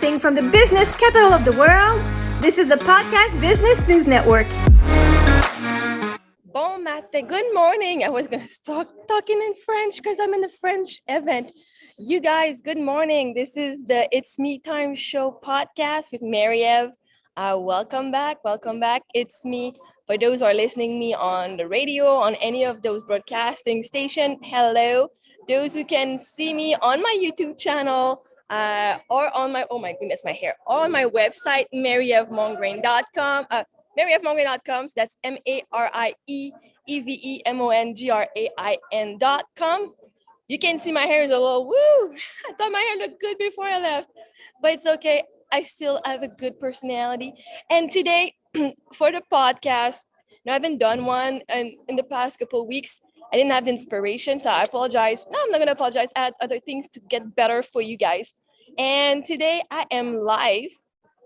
Broadcasting from the business capital of the world, this is the Podcast Business News Network. Bon matin, good morning. I was going to start talking in French because I'm in the French event. You guys, good morning. This is the It's Me Time Show podcast with Marie Eve. Welcome back. It's me. For those who are listening me on the radio, on any of those broadcasting station, hello. Those who can see me on my YouTube channel, or on my, oh my goodness, my hair, or on my website, marievemongrain.com. marievemongrain.com. So that's MarieEvemongrain.com. You can see my hair is a little woo. I thought my hair looked good before I left, but it's okay. I still have a good personality. And today, for the podcast, I haven't done one in the past couple of weeks. I didn't have the inspiration, so I apologize. No, I'm not gonna apologize. I had other things to get better for you guys. And today I am live,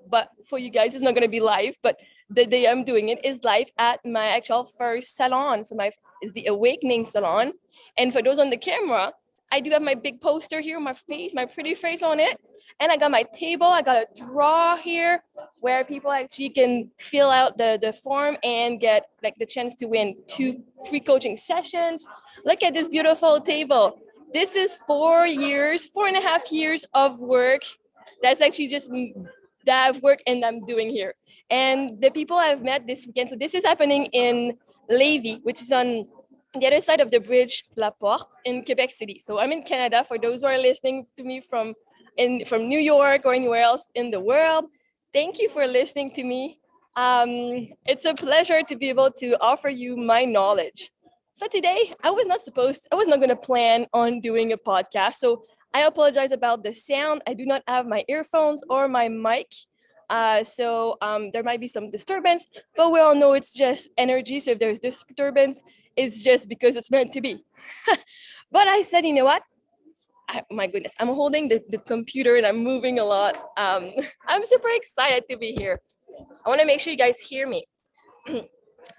but for you guys, it's not gonna be live. But the day I'm doing it is live at my actual first salon. So it's the Awakening Salon. And for those on the camera, I do have my big poster here, my pretty face on it. And I got my table. I got a draw here where people actually can fill out the form and get like the chance to win 2 free coaching sessions. Look at this beautiful table. This is 4.5 years of work. That's actually just that I've worked and I'm doing here. And the people I've met this weekend, so this is happening in Lévis, which is on the other side of the bridge, La Porte, in Quebec City. So I'm in Canada. For those who are listening to me from New York or anywhere else in the world, thank you for listening to me. It's a pleasure to be able to offer you my knowledge. So today, I was not going to plan on doing a podcast. So I apologize about the sound. I do not have my earphones or my mic. So there might be some disturbance, but we all know it's just energy. So if there's disturbance, it's just because it's meant to be. But I said, you know what? My goodness, I'm holding the computer and I'm moving a lot. I'm super excited to be here. I want to make sure you guys hear me.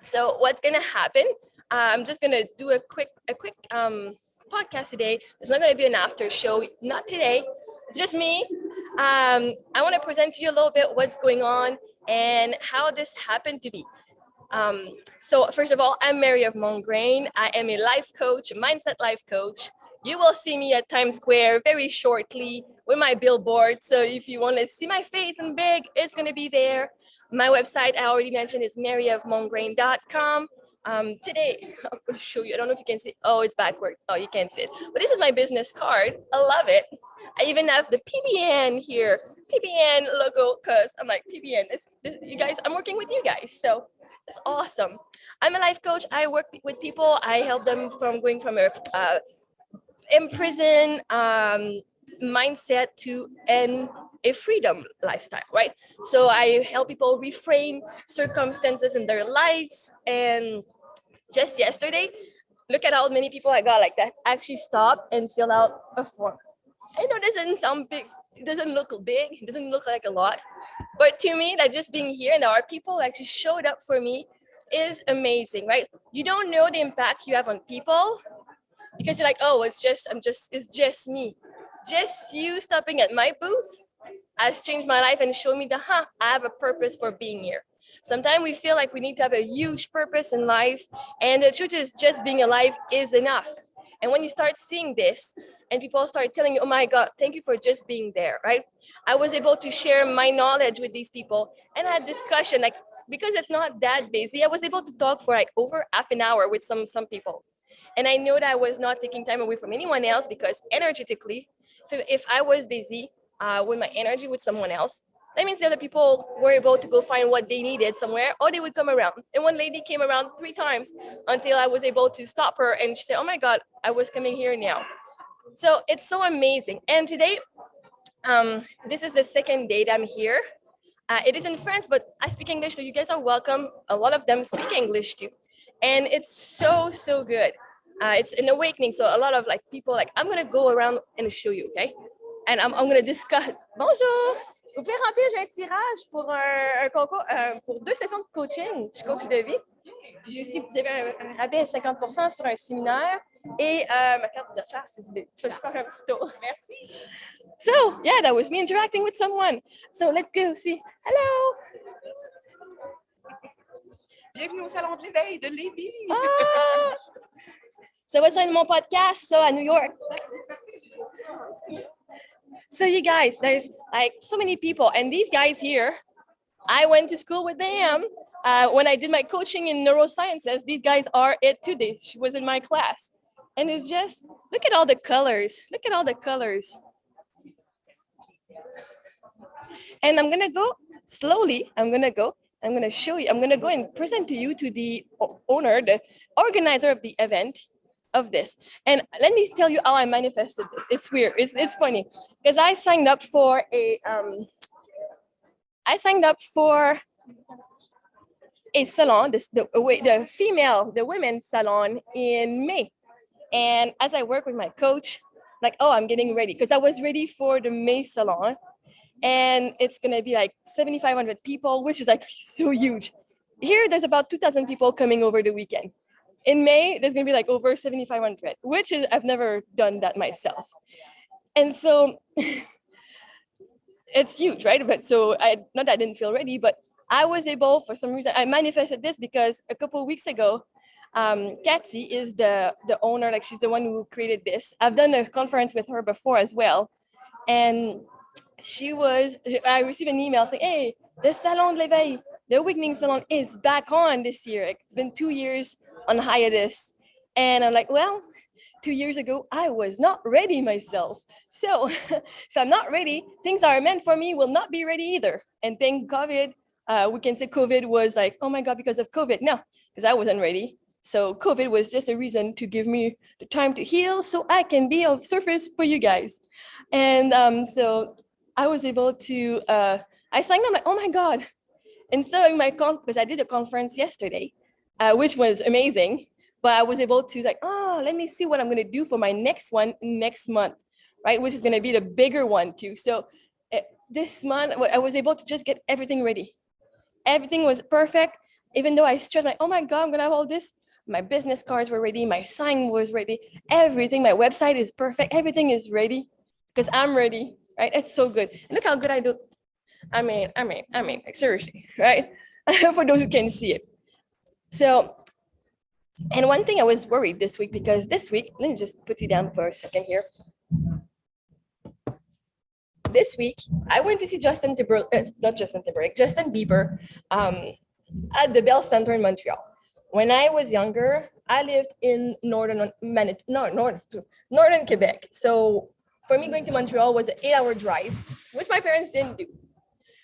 So what's going to happen? I'm just going to do a quick podcast today. There's not going to be an after show. Not today. It's just me. I want to present to you a little bit what's going on and how this happened to be. So first of all, I'm Marie Eve Mongrain. I am a life coach, mindset life coach. You will see me at Times Square very shortly with my billboard. So if you want to see my face in big, it's going to be there. My website, I already mentioned, is marievemongrain.com. Today, I'm going to show you. I don't know if you can see. Oh, it's backward. Oh, you can't see it. But this is my business card. I love it. I even have the PBN here. PBN logo, because I'm like, PBN. You guys, I'm working with you guys. So it's awesome. I'm a life coach. I work with people. I help them from going from a imprisoned mindset to a freedom lifestyle, right? So I help people reframe circumstances in their lives. And just yesterday, look at how many people I got like that actually stop and fill out a form. I know this doesn't sound big. It doesn't look big. It doesn't look like a lot. But to me, like just being here and there are people who actually showed up for me is amazing, right? You don't know the impact you have on people because you're like, oh, it's just me. Just you stopping at my booth has changed my life and showed me I have a purpose for being here. Sometimes we feel like we need to have a huge purpose in life, and the truth is just being alive is enough. And when you start seeing this and people start telling you, oh my God, thank you for just being there, right? I was able to share my knowledge with these people and had discussion, like, because it's not that busy, I was able to talk for like over half an hour with some people. And I know that I was not taking time away from anyone else because energetically, if I was busy with my energy with someone else, that means the other people were able to go find what they needed somewhere, or they would come around. And one lady came around 3 times until I was able to stop her. And she said, oh my God, I was coming here now. So it's so amazing. And today, this is the second day that I'm here. It is in French, but I speak English, so you guys are welcome. A lot of them speak English too. And it's so good. It's an awakening. So a lot of like people like, I'm going to go around and show you, okay? And I'm going to discuss. Bonjour! Vous pouvez remplir, j'ai un tirage pour un concours, pour 2 sessions de coaching. Je coach de vie. Puis j'ai aussi, vous avez un rabais de 50% sur un séminaire et ma carte de faire, si vous voulez. Je vais juste faire un petit tour. Merci. So yeah, that was me interacting with someone. So let's go see. Hello. Bienvenue au Salon de l'éveil de Lévis. Ah! So what's on mon podcast? So at New York. So you guys, there's like so many people, and these guys here, I went to school with them. When I did my coaching in neurosciences, these guys are it too. They was in my class, and it's just look at all the colors. Look at all the colors. And I'm gonna go slowly. I'm gonna go. I'm gonna show you. I'm gonna go and present to you to the owner, the organizer of the event of this. And let me tell you how I manifested this. It's weird. It's funny because I signed up for a salon, the women's salon in May. And as I work with my coach, like, oh, I'm getting ready because I was ready for the May salon, and it's gonna be like 7,500 people, which is like so huge. Here, there's about 2,000 people coming over the weekend. In May, there's gonna be like over 7,500, which is I've never done that myself, and so it's huge, right? But so I not that I didn't feel ready, but I was able for some reason I manifested this because a couple of weeks ago, Kathy is the owner, like she's the one who created this. I've done a conference with her before as well, and I received an email saying, hey, the Salon de l'Éveil, the Awakening Salon is back on this year. It's been 2 years on hiatus. And I'm like, well, 2 years ago, I was not ready myself. So if I'm not ready, things that are meant for me will not be ready either. And thank COVID, we can say COVID was like, oh my God, because of COVID. No, because I wasn't ready. So COVID was just a reason to give me the time to heal so I can be of service for you guys. And so I was able to, I signed up like, oh my God. Instead of because I did a conference yesterday, which was amazing, but I was able to like, oh, let me see what I'm gonna do for my next one next month, right? Which is gonna be the bigger one too. So this month, I was able to just get everything ready. Everything was perfect, even though I stressed like, oh my God, I'm gonna have all this. My business cards were ready, my sign was ready, everything, my website is perfect, everything is ready because I'm ready, right? It's so good. And look how good I do. I mean, like seriously, right? For those who can see it. So, and one thing I was worried this week because this week, let me just put you down for a second here. This week, I went to see Justin Bieber at the Bell Center in Montreal. When I was younger, I lived in northern Quebec. So for me, going to Montreal was an 8-hour drive, which my parents didn't do.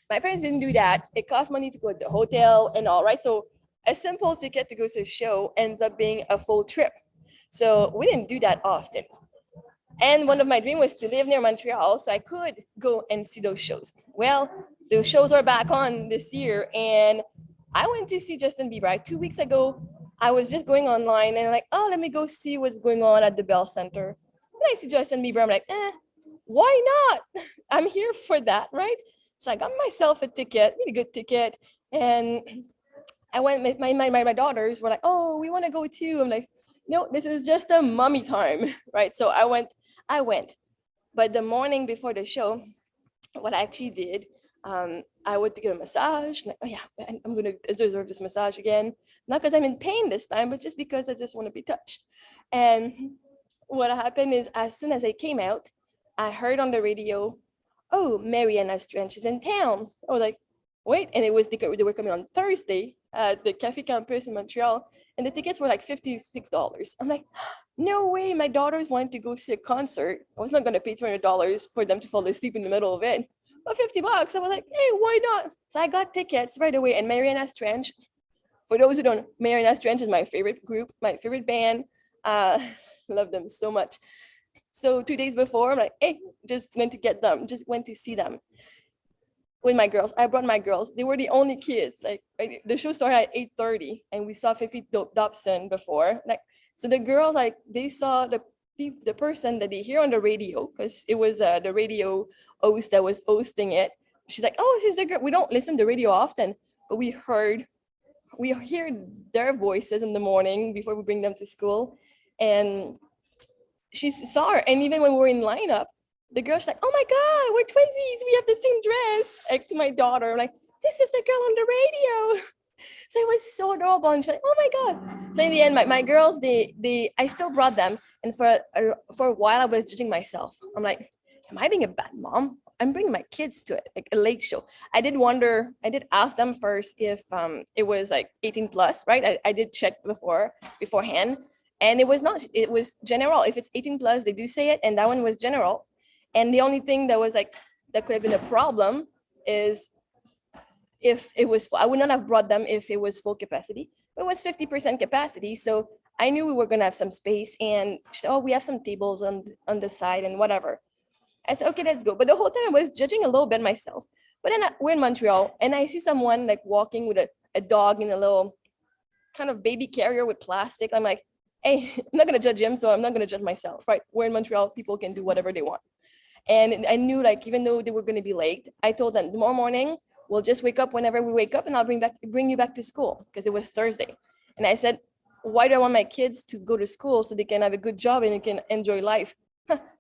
My parents didn't do that. It cost money to go to the hotel and all, right? So a simple ticket to go to a show ends up being a full trip. So we didn't do that often. And one of my dreams was to live near Montreal so I could go and see those shows. Well, those shows are back on this year, and I went to see Justin Bieber 2 weeks ago. I was just going online and like, oh, let me go see what's going on at the Bell Center. And I see Justin Bieber. I'm like, why not? I'm here for that, right? So I got myself a ticket, really good ticket, and I went with my daughters were like, oh, we want to go too. I'm like, no, this is just a mommy time, right? So I went. But the morning before the show, what I actually did, I went to get a massage. I'm like, oh yeah, I'm gonna deserve this massage again. Not because I'm in pain this time, but just because I just want to be touched. And what happened is as soon as I came out, I heard on the radio, oh, Mariana's Trench is in town. I was like, wait, and it was they were coming on Thursday at the Cafe Campus in Montreal, and the tickets were like $56. I'm like, no way, my daughters wanted to go see a concert. I was not gonna pay $200 for them to fall asleep in the middle of it. But $50, I was like, hey, why not? So I got tickets right away, and Mariana's Trench, for those who don't know, Mariana's Trench is my favorite group, my favorite band. Love them so much. So 2 days before, I'm like, hey, just went to get them, just went to see them with my girls. I brought my girls. They were the only kids. Like right, the show started at 8:30, and we saw Fifi Dobson before. Like so, the girls like they saw the person that they hear on the radio because it was the radio host that was hosting it. She's like, oh, she's the girl. We don't listen to radio often, but we hear their voices in the morning before we bring them to school, and she saw her. And even when we were in lineup, the girl's like, oh my God, we're twinsies. We have the same dress. Like to my daughter, I'm like, this is the girl on the radio. So it was so adorable. And she's like, oh my God. So in the end, my girls, I still brought them. And for a while, I was judging myself. I'm like, am I being a bad mom? I'm bringing my kids to it, like a late show. I did ask them first if it was like 18 plus, right? I did check beforehand. And it was general. If it's 18 plus, they do say it. And that one was general. And the only thing that could have been a problem is if it was full. I would not have brought them if it was full capacity. It was 50% capacity. So I knew we were gonna have some space, and she said, oh, we have some tables on the side and whatever. I said, okay, let's go. But the whole time I was judging a little bit myself. But then we're in Montreal and I see someone like walking with a dog in a little kind of baby carrier with plastic. I'm like, hey, I'm not gonna judge him, so I'm not gonna judge myself, right? We're in Montreal, people can do whatever they want. And I knew, like, even though they were gonna be late, I told them tomorrow morning, we'll just wake up whenever we wake up and I'll bring you back to school, because it was Thursday. And I said, why do I want my kids to go to school so they can have a good job and they can enjoy life?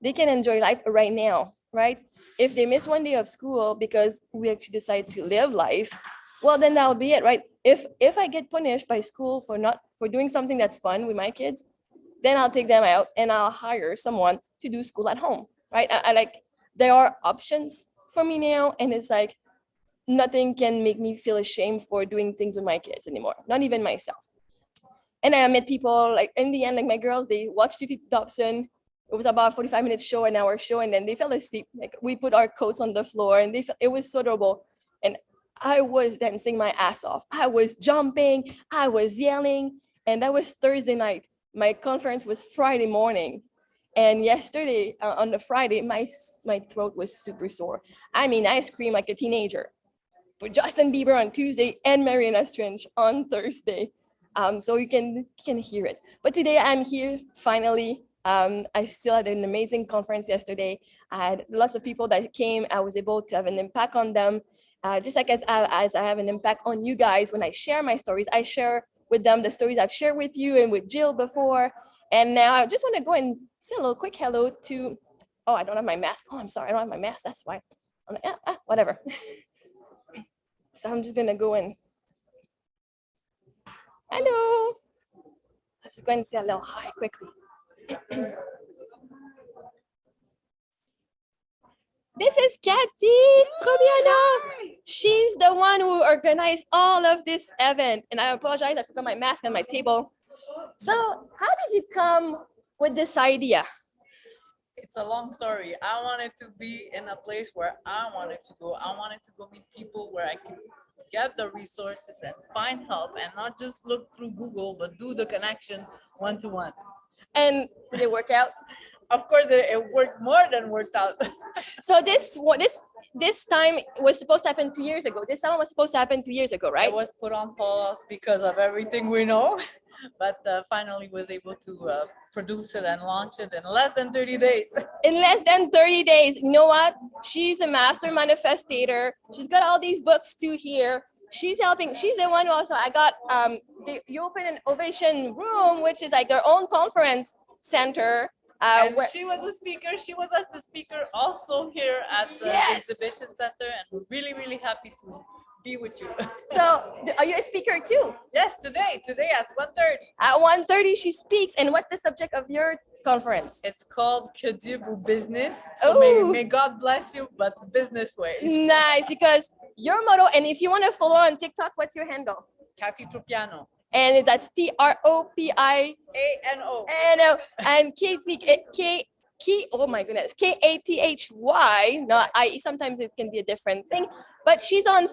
They can enjoy life right now, right? If they miss one day of school because we actually decide to live life, well, then that'll be it, right? If I get punished by school for doing something that's fun with my kids, then I'll take them out and I'll hire someone to do school at home, right? I like, there are options for me now, and it's like nothing can make me feel ashamed for doing things with my kids anymore, not even myself. And I met people, like in the end, like my girls, they watched Fifi Dobson. It was about a 45-minute show, an hour show, and then they fell asleep. Like we put our coats on the floor, and it was so adorable. And I was dancing my ass off. I was jumping, I was yelling, and that was Thursday night. My conference was Friday morning. And yesterday, on the Friday, my throat was super sore. I mean, I screamed like a teenager for Justin Bieber on Tuesday and Mariana Strange on Thursday. So you can hear it. But today I'm here finally. I still had an amazing conference yesterday. I had lots of people that came. I was able to have an impact on them. Just like as I have an impact on you guys when I share my stories, I share with them the stories I've shared with you and with Jill before. And now I just want to go and say a little quick hello to, oh, I don't have my mask. Oh, I'm sorry, I don't have my mask. That's why. I'm like, whatever. So I'm just gonna go and, hello. Let's go and say a little hi quickly. This is Cathy Trobiano. She's the one who organized all of this event. And I apologize, I forgot my mask on my table. So how did you come with this idea? It's a long story. I wanted to be in a place where I wanted to go. I wanted to go meet people where I could get the resources and find help and not just look through Google, but do the connection one to one. And did it work out? Of course, it worked more than worked out. So this time was supposed to happen 2 years ago. This time was supposed to happen 2 years ago, right? It was put on pause because of everything we know, but finally was able to produce it and launch it in less than 30 days. In less than 30 days. You know what? She's a master manifestator. She's got all these books too here. She's helping. She's the one who also, I got the Open and Ovation Room, which is like their own conference center. And she was a speaker. She was at the speaker also here at the exhibition center, and we're really, really happy to be with you. So are you a speaker too? Yes, today at 1:30. At 1:30 she speaks. And what's the subject of your conference? It's called Que Dieu vous business. So may God bless you, but the business ways. Nice, because your motto, and if you want to follow on TikTok, what's your handle? Cathy Tropiano. And that's TROPIANO. And oh my goodness, KATHY. No, sometimes it can be a different thing, but she's on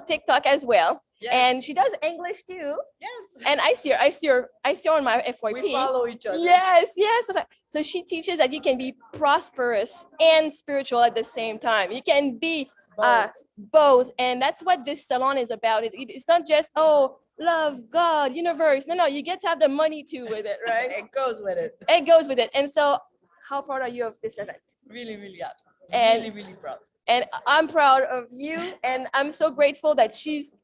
TikTok as well. Yes. And she does English too. Yes. And I see her on my FYP. We follow each other. Yes. So she teaches that you can be prosperous and spiritual at the same time. You can be both. And that's what this salon is about. It's not just, love, God, universe. No, you get to have the money too with it, right? It goes with it. It goes with it. And so how proud are you of this event? Really, really happy. And, really, really proud. And I'm proud of you. And I'm so grateful that she's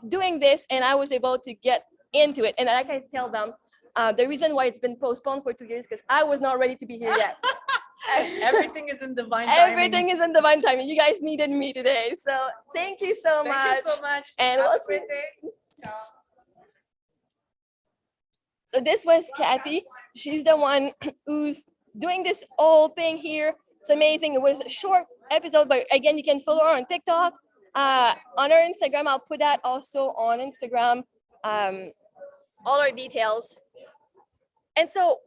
doing this and I was able to get into it. And like I tell them, the reason why it's been postponed for 2 years, because I was not ready to be here yet. Everything is in divine timing. Everything is in divine timing. You guys needed me today. So thank you so Thank much. you so much. And Have we'll a see. great day. Ciao. So this was Kathy. She's the one who's doing this whole thing here. It's amazing. It was a short episode, but again, you can follow her on TikTok. On her Instagram, I'll put that also on Instagram. All our details. And so,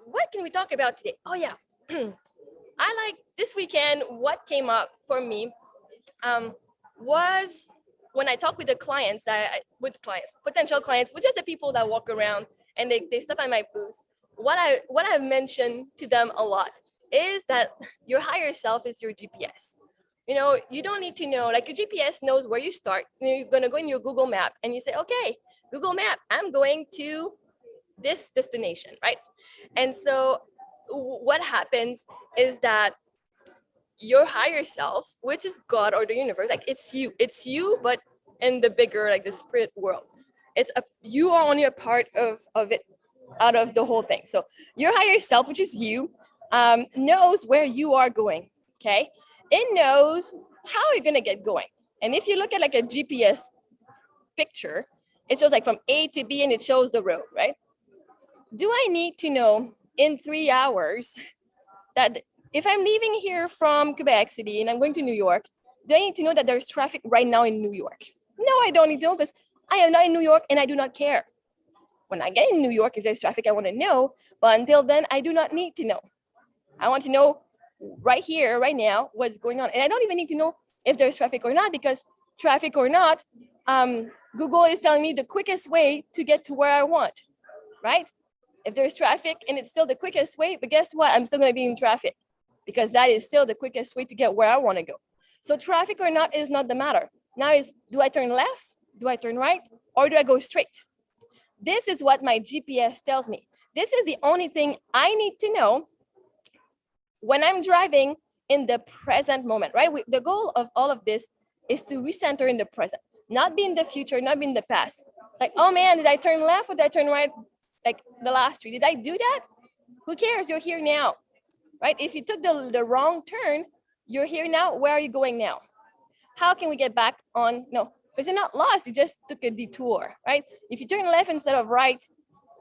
what can we talk about today? Oh yeah, I like this weekend. What came up for me was when I talk with the clients potential clients, which are the people that walk around and they stop at my booth. What I've mentioned to them a lot is that your higher self is your GPS. You know, you don't need to know, like your GPS knows where you start. You're gonna go in your Google map and you say, okay, Google map, I'm going to this destination, right? And so what happens is that your higher self, which is God or the universe, like it's you, but in the bigger, like the spirit world. You are only a part of it, out of the whole thing. So your higher self, which is you, knows where you are going. Okay, it knows how you're gonna get going. And if you look at like a GPS picture, it shows like from A to B and it shows the road, right? Do I need to know in 3 hours that if I'm leaving here from Quebec City and I'm going to New York, do I need to know that there's traffic right now in New York? No, I don't need to know because I am not in New York and I do not care. When I get in New York, if there's traffic, I want to know. But until then, I do not need to know. I want to know right here, right now, what's going on. And I don't even need to know if there's traffic or not, because traffic or not, Google is telling me the quickest way to get to where I want, right? If there's traffic and it's still the quickest way, but guess what? I'm still going to be in traffic because that is still the quickest way to get where I want to go. So traffic or not is not the matter. Now is, do I turn left? Do I turn right? Or do I go straight? This is what my GPS tells me. This is the only thing I need to know when I'm driving in the present moment, right? The goal of all of this is to recenter in the present, not be in the future, not be in the past. Like, oh man, did I turn left or did I turn right? Like the last street, did I do that? Who cares? You're here now, right? If you took the wrong turn, you're here now. Where are you going now? How can we get back on? No, because you're not lost. You just took a detour, right? If you turn left instead of right,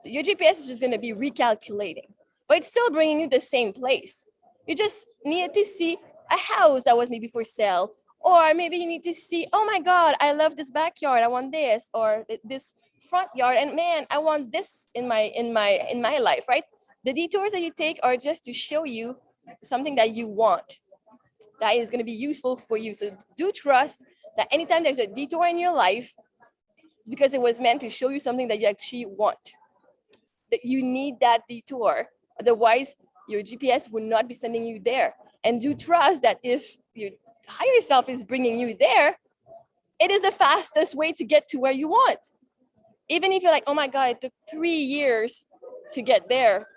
your GPS is just going to be recalculating, but it's still bringing you the same place. You just needed to see a house that was maybe for sale, or maybe you need to see, oh my God, I love this backyard. I want this, or this front yard, and man, I want this in my life, right? The detours that you take are just to show you something that you want, that is going to be useful for you. So do trust that anytime there's a detour in your life, it's because it was meant to show you something that you actually want. That you need that detour. Otherwise, your GPS will not be sending you there. And do trust that if your higher self is bringing you there, it is the fastest way to get to where you want. Even if you're like, oh my God, it took 3 years to get there.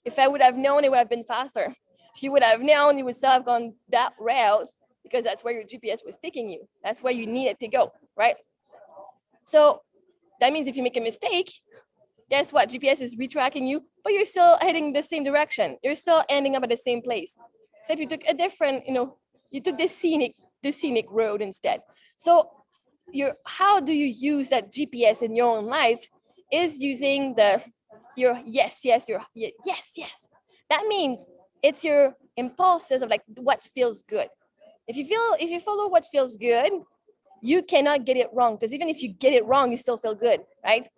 If I would have known, it would have been faster. If you would have known, you would still have gone that route because that's where your GPS was taking you. That's where you needed to go, right? So that means if you make a mistake, guess what? GPS is retracking you, but you're still heading the same direction. You're still ending up at the same place. Except you took a different, you took the scenic road instead. So how do you use that GPS in your own life is using your yes. That means it's your impulses of like what feels good. If you follow what feels good, you cannot get it wrong, because even if you get it wrong, you still feel good, right?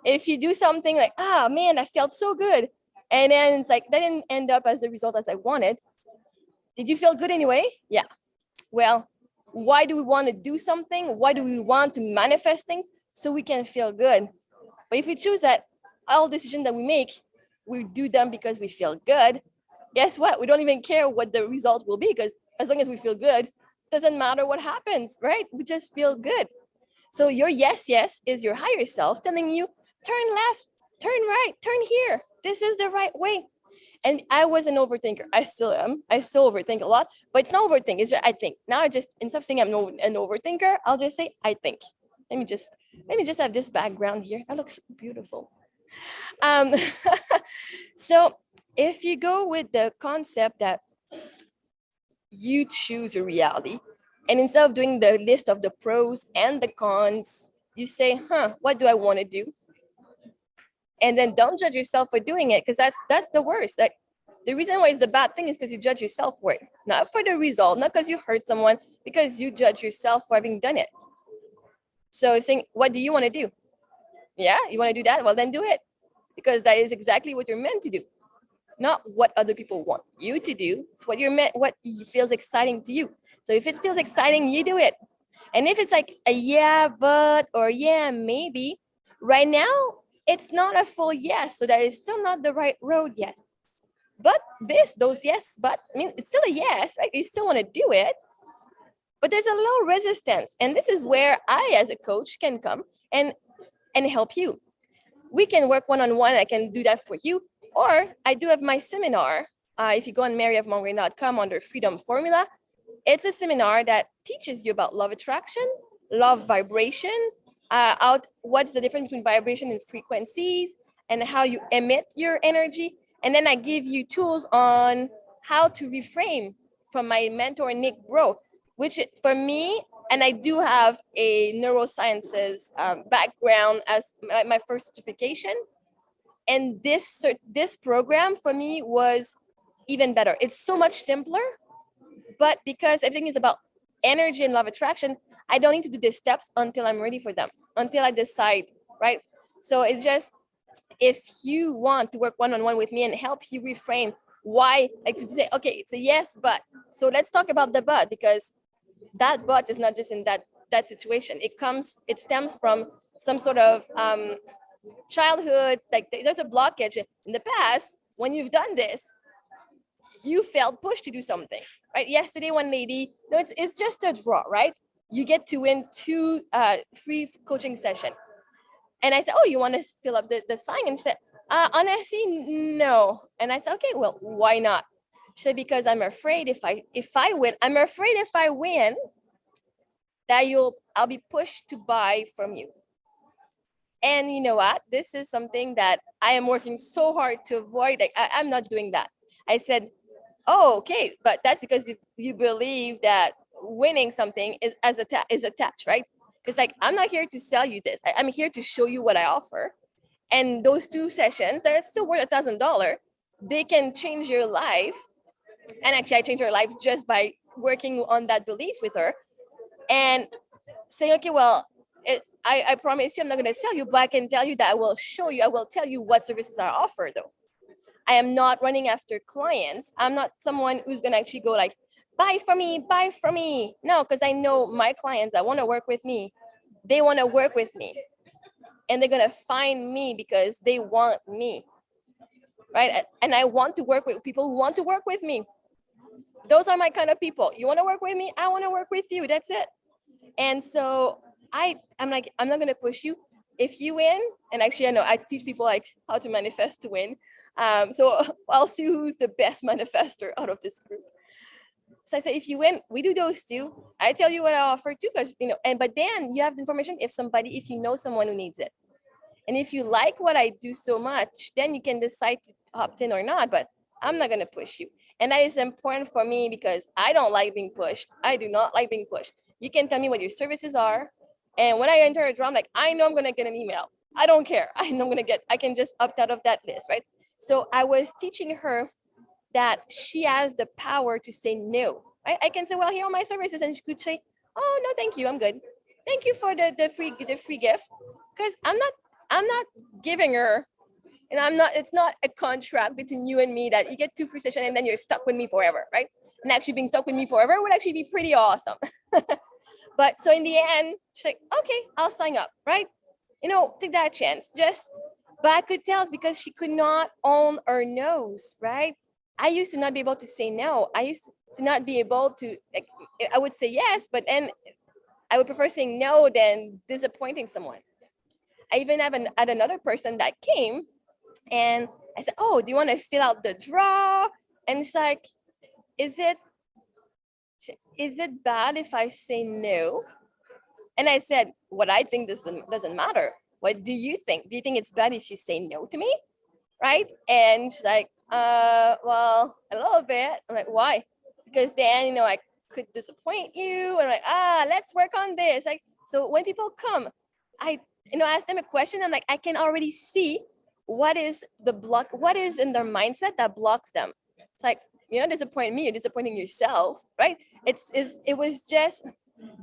If you do something like, man, I felt so good, and then it's like that didn't end up as the result as I wanted, did you feel good anyway? Yeah. Well, why do we want to do something? Why do we want to manifest things? So we can feel good. But if we choose that all decisions that we make, we do them because we feel good, guess what? We don't even care what the result will be, because as long as we feel good, doesn't matter what happens, right? We just feel good. So your yes is your higher self telling you, turn left, turn right, turn here. This is the right way. And I was an overthinker. I still am. I still overthink a lot, but it's not overthink. It's just I think. Now I just, instead of saying I'm an overthinker, I'll just say I think. Let me just have this background here. That looks beautiful. So If you go with the concept that you choose your reality, and instead of doing the list of the pros and the cons, you say, what do I want to do? And then don't judge yourself for doing it, because that's the worst. Like, the reason why it's the bad thing is because you judge yourself for it, not for the result, not because you hurt someone, because you judge yourself for having done it. So saying, what do you want to do? Yeah, you want to do that? Well, then do it, because that is exactly what you're meant to do, not what other people want you to do. It's what you're meant, what feels exciting to you. So if it feels exciting, you do it. And if it's like a yeah, but, or yeah, maybe, right now, it's not a full yes. So that is still not the right road yet. But those yes, but, I mean, it's still a yes, right? You still want to do it, but there's a low resistance. And this is where I, as a coach, can come and help you. We can work one-on-one. I can do that for you. Or I do have my seminar. If you go on marieevmongrain.com under Freedom Formula, it's a seminar that teaches you about love attraction, love vibration, what's the difference between vibration and frequencies, and how you emit your energy. And then I give you tools on how to reframe from my mentor, Nick Bro, which for me, and I do have a neurosciences background as my first certification. And this program for me was even better. It's so much simpler, but because everything is about energy and love attraction, I don't need to do the steps until I'm ready for them, until I decide, right? So it's just, if you want to work one-on-one with me and help you reframe why, like to say, okay, it's a yes, but. So let's talk about the but, because that but is not just in that situation. It stems from some sort of childhood, like there's a blockage in the past. When you've done this, you felt pushed to do something, right? Yesterday, one lady, no, it's just a draw, right? You get to win 2 free coaching session. And I said, oh, you want to fill up the sign? And she said, honestly, no. And I said, okay, well, why not? She said, because I'm afraid if I win, that I'll be pushed to buy from you. And you know what? This is something that I am working so hard to avoid. Like, I'm not doing that. I said, oh, okay, but that's because you believe that winning something is attached, right? Because like, I'm not here to sell you this. I'm here to show you what I offer. And those 2 sessions, they're still worth $1,000. They can change your life. And actually, I changed her life just by working on that belief with her and saying, okay, well, I promise you, I'm not going to sell you, but I can tell you that I will show you, I will tell you what services I offer, though. I am not running after clients. I'm not someone who's going to actually go like, buy from me. No, because I know my clients that want to work with me, they want to work with me. And they're going to find me because they want me, right? And I want to work with people who want to work with me. Those are my kind of people. You want to work with me? I want to work with you. That's it. And so I'm like, I'm not going to push you. If you win, and actually, I know I teach people like how to manifest to win. So I'll see who's the best manifester out of this group. So I said, if you win, we do those 2. I tell you what I offer too, because, but then you have the information if you know someone who needs it. And if you like what I do so much, then you can decide to opt in or not, but I'm not going to push you. And that is important for me because I don't like being pushed. I do not like being pushed. You can tell me what your services are. And when I enter a draw, I'm like, I know I'm going to get an email. I don't care. I know I can just opt out of that list, right? So I was teaching her that she has the power to say no, right? I can say, well, here are my services. And she could say, oh, no, thank you. I'm good. Thank you for the free gift. Because I'm not giving her, and it's not a contract between you and me that you get 2 free sessions and then you're stuck with me forever, right? And actually being stuck with me forever would actually be pretty awesome. But so in the end, she's like, okay, I'll sign up, right? Take that chance. But I could tell it's because she could not own her no's, right? I used to not be able to say no. I used to not be able to, like, I would say yes, but then I would prefer saying no than disappointing someone. I even had another person that came and I said, oh, do you want to fill out the draw? And it's like, is it bad if I say no? And I said, what I think doesn't matter. What do you think? Do you think it's bad if you say no to me? right? And she's like, well, a little bit. I'm like, why? Because then, I could disappoint you. And I'm like, let's work on this. Like, so when people come, I, ask them a question. I'm like, I can already see what is what is in their mindset that blocks them. It's like, you're not disappointing me, you're disappointing yourself, right? It was just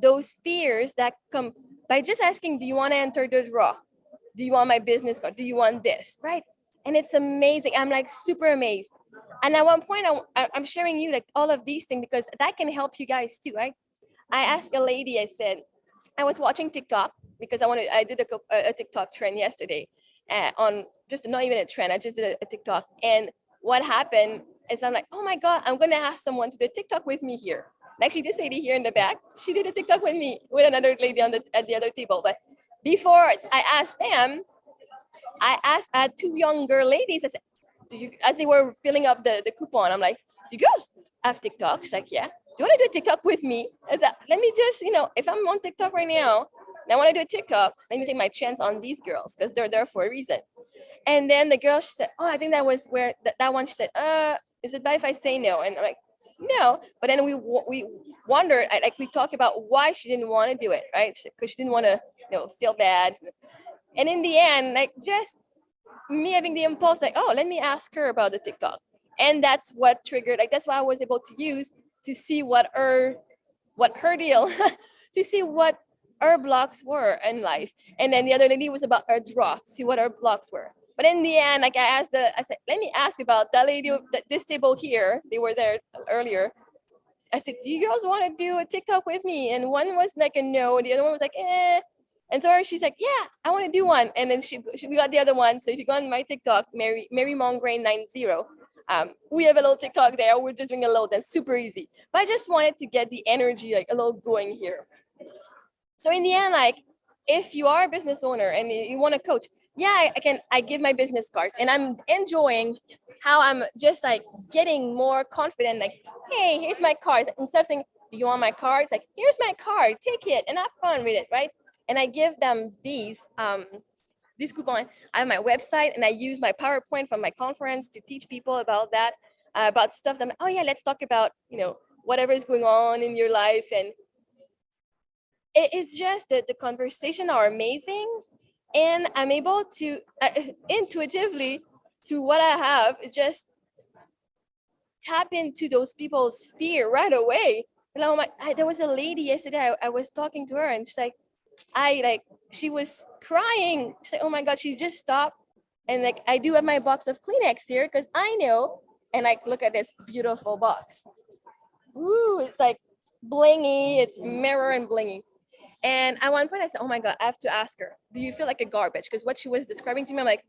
those fears that come by just asking, do you want to enter the draw? Do you want my business card? Do you want this? Right? And it's amazing. I'm like super amazed. And at one point, I'm sharing you like all of these things because that can help you guys too, right? I asked a lady, I said, I was watching TikTok because I did a TikTok trend yesterday on just not even a trend. I just did a TikTok. And what happened is I'm like, oh my God, I'm going to ask someone to do a TikTok with me here. And actually, this lady here in the back, she did a TikTok with me with another lady at the other table. But before I asked them, I had two younger ladies. I said, as they were filling up the coupon, I'm like, do you girls have TikTok? She's like, yeah. Do you want to do a TikTok with me? I said, let me just, if I'm on TikTok right now and I want to do a TikTok, let me take my chance on these girls because they're there for a reason. And then the girl, she said, oh, I think that was where that one, she said, is it bad if I say no? And I'm like, no. But then we wondered, like we talked about why she didn't want to do it, right? Because she didn't want to, feel bad. And in the end, like just me having the impulse, like, oh, let me ask her about the TikTok. And that's what triggered, like, that's why I was able to use to see what her deal, to see what her blocks were in life. And then the other lady was about her draw, to see what her blocks were. But in the end, like I said, let me ask about that lady, this table here, they were there earlier. I said, do you girls want to do a TikTok with me? And one was like a no, the other one was like, eh. And so she's like, yeah, I want to do one. And then we got the other one. So if you go on my TikTok, Marie Mongrain 90, we have a little TikTok there. We're just doing a little dance, super easy. But I just wanted to get the energy like a little going here. So in the end, like if you are a business owner and you want to coach, yeah, I give my business cards and I'm enjoying how I'm just like getting more confident. Like, hey, here's my card. Instead of saying, do you want my card? It's like, here's my card, take it and have fun with it, right? And I give them these coupon. I have my website and I use my PowerPoint from my conference to teach people about that, about stuff that, oh yeah, let's talk about, whatever is going on in your life. And it's just that the conversation are amazing. And I'm able to intuitively, through what I have, is just tap into those people's fear right away. And there was a lady yesterday, I was talking to her and she's like, she was crying. She's like, oh my God, she just stopped. And like, I do have my box of Kleenex here because I know, and like, look at this beautiful box. Ooh, it's like blingy, it's mirror and blingy. And at one point I said, oh my God, I have to ask her, do you feel like a garbage? Because what she was describing to me, I'm like,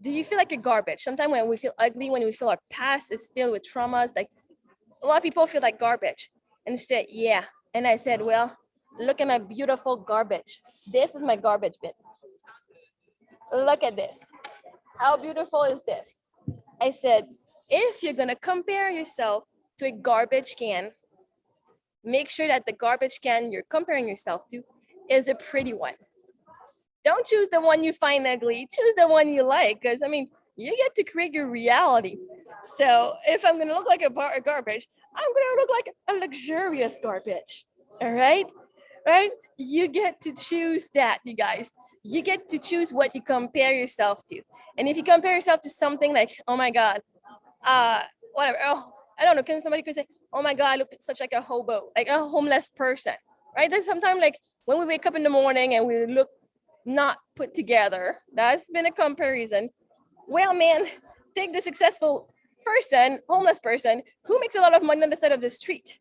do you feel like a garbage? Sometimes when we feel ugly, when we feel our past is filled with traumas, like a lot of people feel like garbage. And she said, yeah. And I said, well, look at my beautiful garbage. This is my garbage bin. Look at this. How beautiful is this? I said, if you're going to compare yourself to a garbage can, make sure that the garbage can you're comparing yourself to is a pretty one. Don't choose the one you find ugly. Choose the one you like. Because, you get to create your reality. So if I'm going to look like a garbage, I'm going to look like a luxurious garbage. All right? Right? You get to choose that, you guys. You get to choose what you compare yourself to. And if you compare yourself to something like, oh my God, whatever, oh, I don't know, somebody could say, oh my God, I look such like a hobo, like a homeless person, right? Then sometimes like when we wake up in the morning and we look not put together, that's been a comparison. Well, man, take the successful person, homeless person, who makes a lot of money on the side of the street.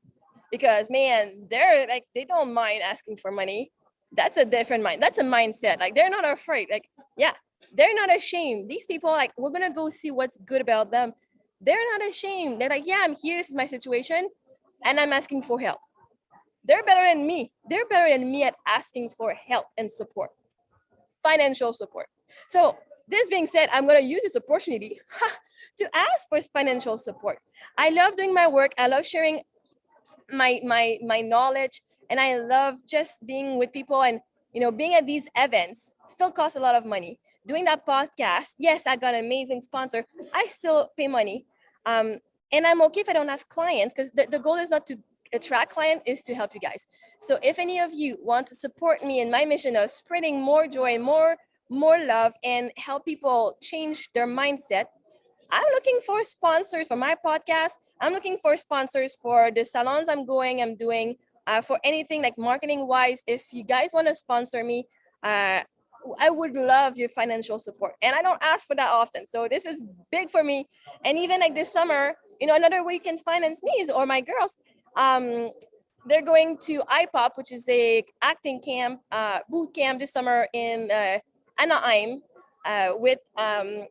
Because man, they're like, they don't mind asking for money. That's a different mind. That's a mindset. Like they're not afraid. Like, yeah, they're not ashamed. These people, like, we're gonna go see what's good about them. They're not ashamed. They're like, yeah, I'm here. This is my situation, and I'm asking for help. They're better than me. They're better than me at asking for help and support, financial support. So this being said, I'm gonna use this opportunity to ask for financial support. I love doing my work. I love sharing my knowledge, and I love just being with people, and being at these events still costs a lot of money. doing that podcast, yes, I got an amazing sponsor. I still pay money. And I'm okay if I don't have clients, because the goal is not to attract clients, is to help you guys. So if any of you want to support me in my mission of spreading more joy, more love, and help people change their mindset, I'm looking for sponsors for my podcast. I'm looking for sponsors for the salons I'm doing, for anything like marketing wise. If you guys want to sponsor me, I would love your financial support. And I don't ask for that often. So this is big for me. And even like this summer, another way you can finance me is, or my girls, they're going to IPOP, which is a acting camp, boot camp this summer in Anaheim, with the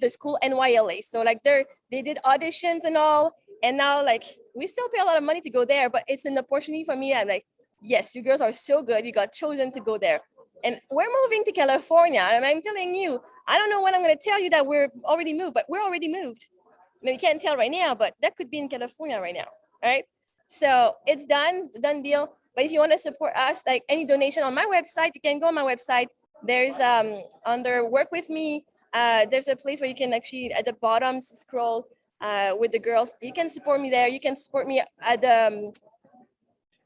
school NYLA. So like they did auditions and all, and now like we still pay a lot of money to go there, but it's an opportunity for me. I'm like, yes, you girls are so good. You got chosen to go there. And we're moving to California. And I'm telling you, I don't know when I'm going to tell you that we're already moved, but we're already moved. You can't tell right now, but that could be in California right now. All right. So it's done. It's a done deal. But if you want to support us, like any donation on my website, you can go on my website. There's under work with me. There's a place where you can actually at the bottom scroll with the girls. You can support me there. You can support me at the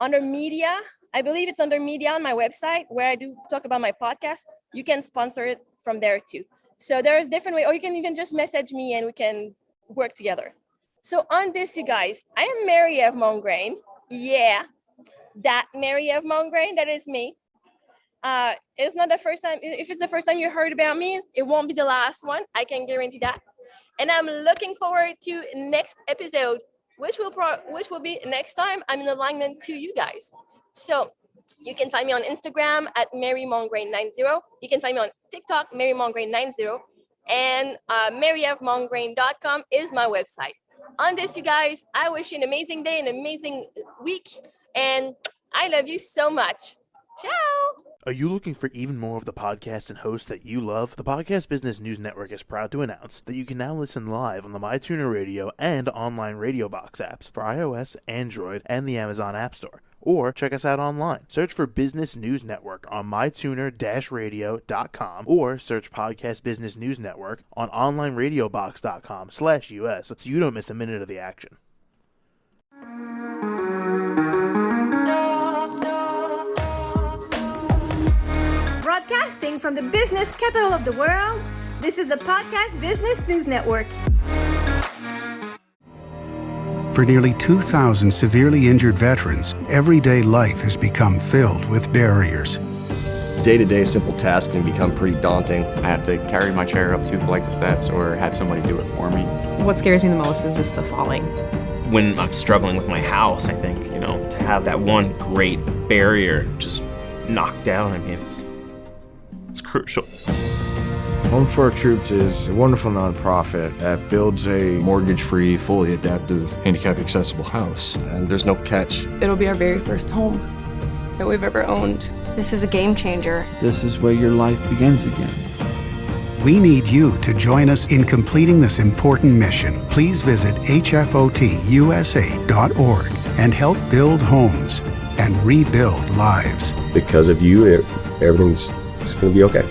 under media. I believe it's under media on my website where I do talk about my podcast. You can sponsor it from there too. So there's different ways, or you can even just message me and we can work together. So on this, you guys, I am Marie Eve Mongrain. Yeah, that Marie Eve Mongrain, that is me. It's not the first time. If it's the first time you heard about me, it won't be the last one. I can guarantee that. And I'm looking forward to next episode, which will be next time I'm in alignment to you guys. So you can find me on Instagram at Marie Mongrain 90. You can find me on TikTok, Marie Mongrain 90. And marievemongrain.com is my website. On this, you guys, I wish you an amazing day, an amazing week. And I love you so much. Ciao. Are you looking for even more of the podcasts and hosts that you love? The Podcast Business News Network is proud to announce that you can now listen live on the MyTuner Radio and online Radio Box apps for iOS, Android, and the Amazon App Store. Or check us out online. Search for Business News Network on mytuner-radio.com or search Podcast Business News Network on onlineradiobox.com/US so you don't miss a minute of the action. Broadcasting from the business capital of the world, this is the Podcast Business News Network. For nearly 2,000 severely injured veterans, everyday life has become filled with barriers. Day-to-day simple tasks can become pretty daunting. I have to carry my chair up 2 flights of steps or have somebody do it for me. What scares me the most is just the falling. When I'm struggling with my house, I think, to have that one great barrier just knocked down, I mean, it's crucial. Home for Our Troops is a wonderful nonprofit that builds a mortgage-free, fully adaptive, handicap-accessible house. And there's no catch. It'll be our very first home that we've ever owned. This is a game changer. This is where your life begins again. We need you to join us in completing this important mission. Please visit hfotusa.org and help build homes and rebuild lives. Because of you, everything's going to be okay.